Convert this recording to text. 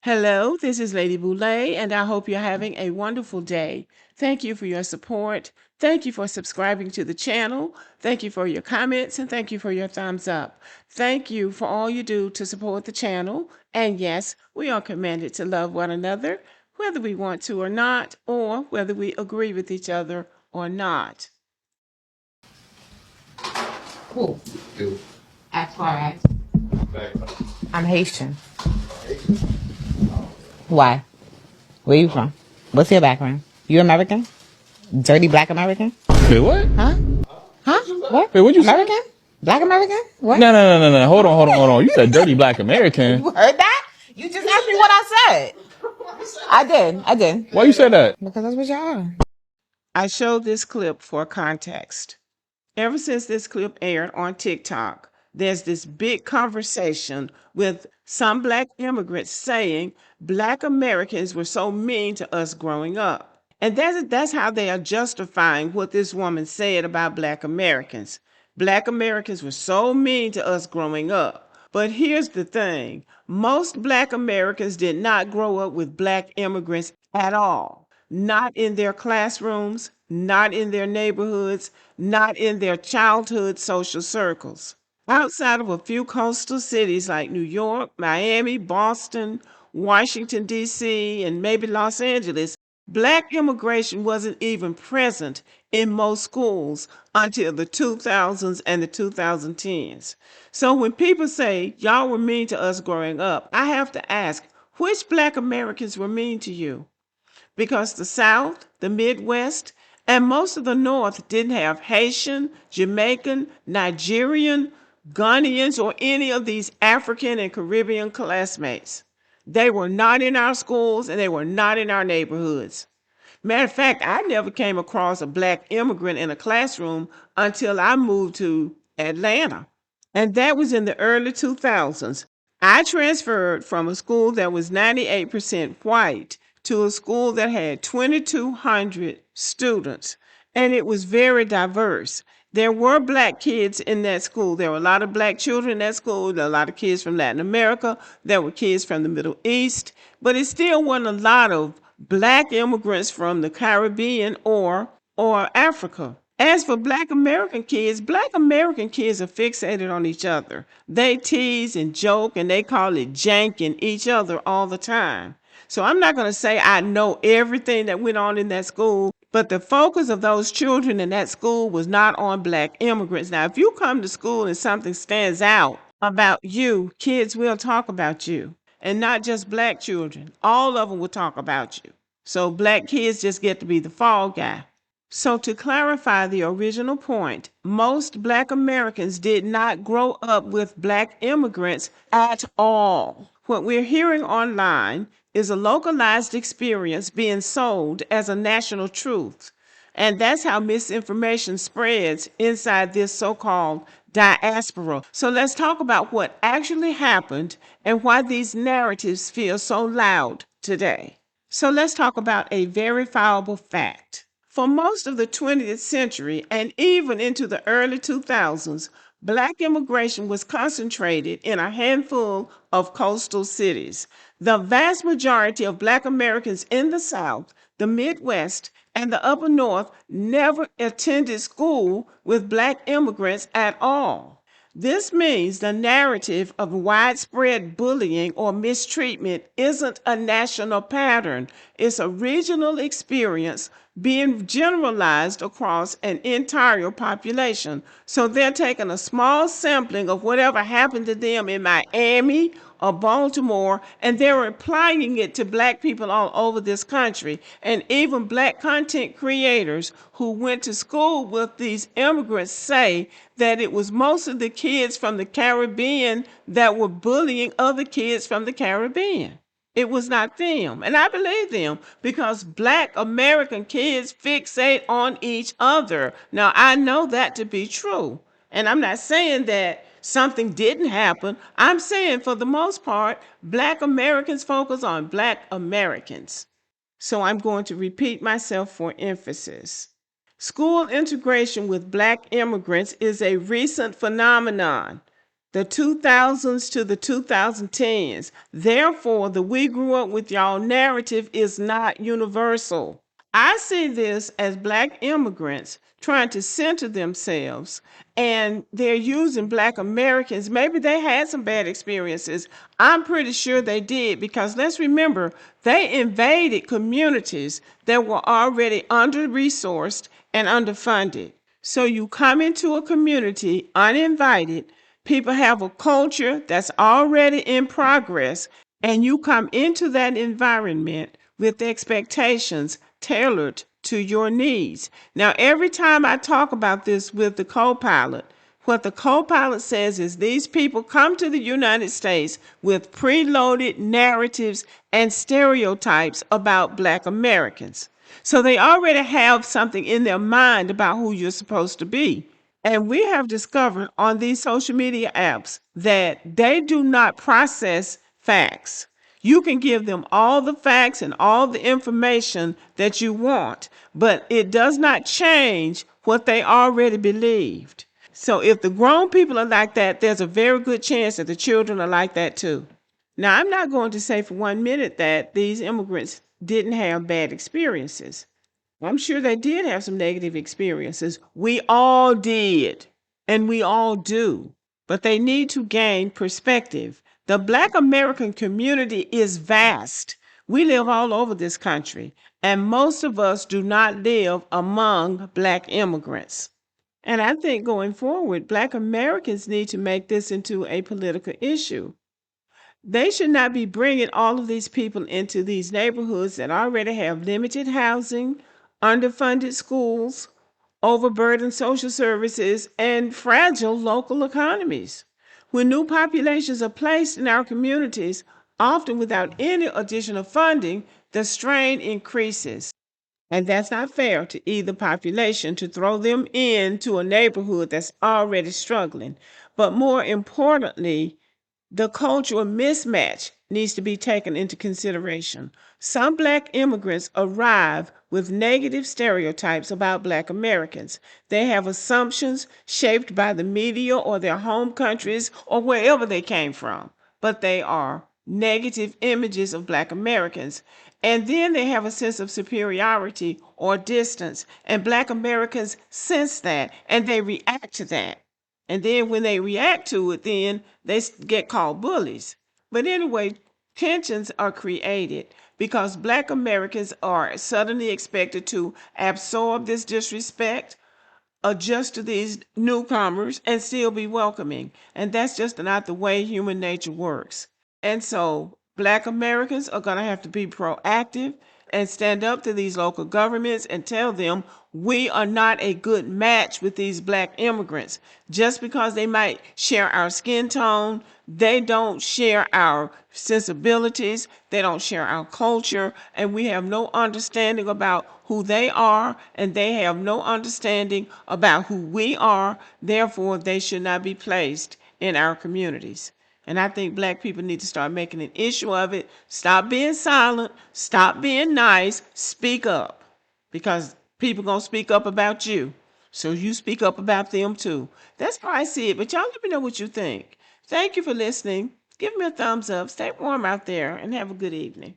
Hello, this is Lady Boulay, and I hope you're having a wonderful day. Thank you for your support. Thank you for subscribing to the channel. Thank you for your comments, and thank you for your thumbs up. Thank you for all you do to support the channel. And yes, we are commanded to love one another, whether we want to or not, or whether we agree with each other or not. Who? You. As far as Background. I'm Haitian. Why? Where you from? What's your background? You American? Dirty black American? Wait, what? Huh? Huh? What? Wait, what'd you say? American? Black American? What? No. Hold on. You said dirty black American. You heard that? You just asked me what I said. I did. Why you said that? Because that's what y'all are. I showed this clip for context. Ever since this clip aired on TikTok, there's this big conversation with some Black immigrants saying Black Americans were so mean to us growing up. And that's how they are justifying what this woman said about Black Americans. Black Americans were so mean to us growing up. But here's the thing. Most Black Americans did not grow up with Black immigrants at all. Not in their classrooms, not in their neighborhoods, not in their childhood social circles. Outside of a few coastal cities like New York, Miami, Boston, Washington, D.C., and maybe Los Angeles, Black immigration wasn't even present in most schools until the 2000s and the 2010s. So when people say, y'all were mean to us growing up, I have to ask, which Black Americans were mean to you? Because the South, the Midwest, and most of the North didn't have Haitian, Jamaican, Nigerian, Ghanaians, or any of these African and Caribbean classmates. They were not in our schools and they were not in our neighborhoods. Matter of fact, I never came across a Black immigrant in a classroom until I moved to Atlanta. And that was in the early 2000s. I transferred from a school that was 98% white to a school that had 2,200 students, and it was very diverse. There were Black kids in that school. There were a lot of Black children in that school. There were a lot of kids from Latin America. There were kids from the Middle East, but it still wasn't a lot of Black immigrants from the Caribbean or Africa. As for Black American kids are fixated on each other. They tease and joke and they call it janking each other all the time. So I'm not going to say I know everything that went on in that school, but the focus of those children in that school was not on Black immigrants. Now, if you come to school and something stands out about you, kids will talk about you. And not just Black children. All of them will talk about you. So Black kids just get to be the fall guy. So to clarify the original point, most Black Americans did not grow up with Black immigrants at all. What we're hearing online is a localized experience being sold as a national truth. And that's how misinformation spreads inside this so-called diaspora. So let's talk about what actually happened and why these narratives feel so loud today. So let's talk about a verifiable fact. For most of the 20th century and even into the early 2000s, Black immigration was concentrated in a handful of coastal cities. The vast majority of Black Americans in the South, the Midwest, and the Upper North never attended school with Black immigrants at all. This means the narrative of widespread bullying or mistreatment isn't a national pattern. It's a regional experience being generalized across an entire population. So they're taking a small sampling of whatever happened to them in Miami or Baltimore, and they're applying it to black people all over this country. And even black content creators who went to school with these immigrants say that it was most of the kids from the Caribbean that were bullying other kids from the Caribbean. It was not them. And I believe them because black American kids fixate on each other. Now, I know that to be true. And I'm not saying that something didn't happen. I'm saying for the most part, black Americans focus on black Americans. So I'm going to repeat myself for emphasis. School integration with black immigrants is a recent phenomenon, the 2000s to the 2010s. Therefore, the we grew up with y'all narrative is not universal. I see this as black immigrants trying to center themselves, and they're using black Americans. Maybe they had some bad experiences. I'm pretty sure they did because let's remember, they invaded communities that were already under-resourced and underfunded. So you come into a community uninvited, people have a culture that's already in progress, and you come into that environment with expectations tailored to your needs. Now, every time I talk about this with the co-pilot, what the co-pilot says is these people come to the United States with preloaded narratives and stereotypes about black Americans. So they already have something in their mind about who you're supposed to be. And we have discovered on these social media apps that they do not process facts. You can give them all the facts and all the information that you want, but it does not change what they already believed. So if the grown people are like that, there's a very good chance that the children are like that too. Now, I'm not going to say for 1 minute that these immigrants didn't have bad experiences. I'm sure they did have some negative experiences. We all did, and we all do. But they need to gain perspective. The black American community is vast. We live all over this country, and most of us do not live among black immigrants. And I think going forward, black Americans need to make this into a political issue. They should not be bringing all of these people into these neighborhoods that already have limited housing, underfunded schools, overburdened social services, and fragile local economies. When new populations are placed in our communities, often without any additional funding, the strain increases. And that's not fair to either population to throw them into a neighborhood that's already struggling. But more importantly, the cultural mismatch needs to be taken into consideration. Some black immigrants arrive with negative stereotypes about black Americans. They have assumptions shaped by the media or their home countries or wherever they came from, but they are negative images of black Americans. And then they have a sense of superiority or distance, and black Americans sense that and they react to that. And then when they react to it, then they get called bullies. But anyway, tensions are created because black Americans are suddenly expected to absorb this disrespect, adjust to these newcomers, and still be welcoming. And that's just not the way human nature works. And so black Americans are going to have to be proactive and stand up to these local governments and tell them we are not a good match with these black immigrants. Just because they might share our skin tone, they don't share our sensibilities, they don't share our culture, and we have no understanding about who they are, and they have no understanding about who we are. Therefore, they should not be placed in our communities. And I think black people need to start making an issue of it. Stop being silent. Stop being nice. Speak up. Because people going to speak up about you. So you speak up about them too. That's how I see it. But y'all let me know what you think. Thank you for listening. Give me a thumbs up. Stay warm out there and have a good evening.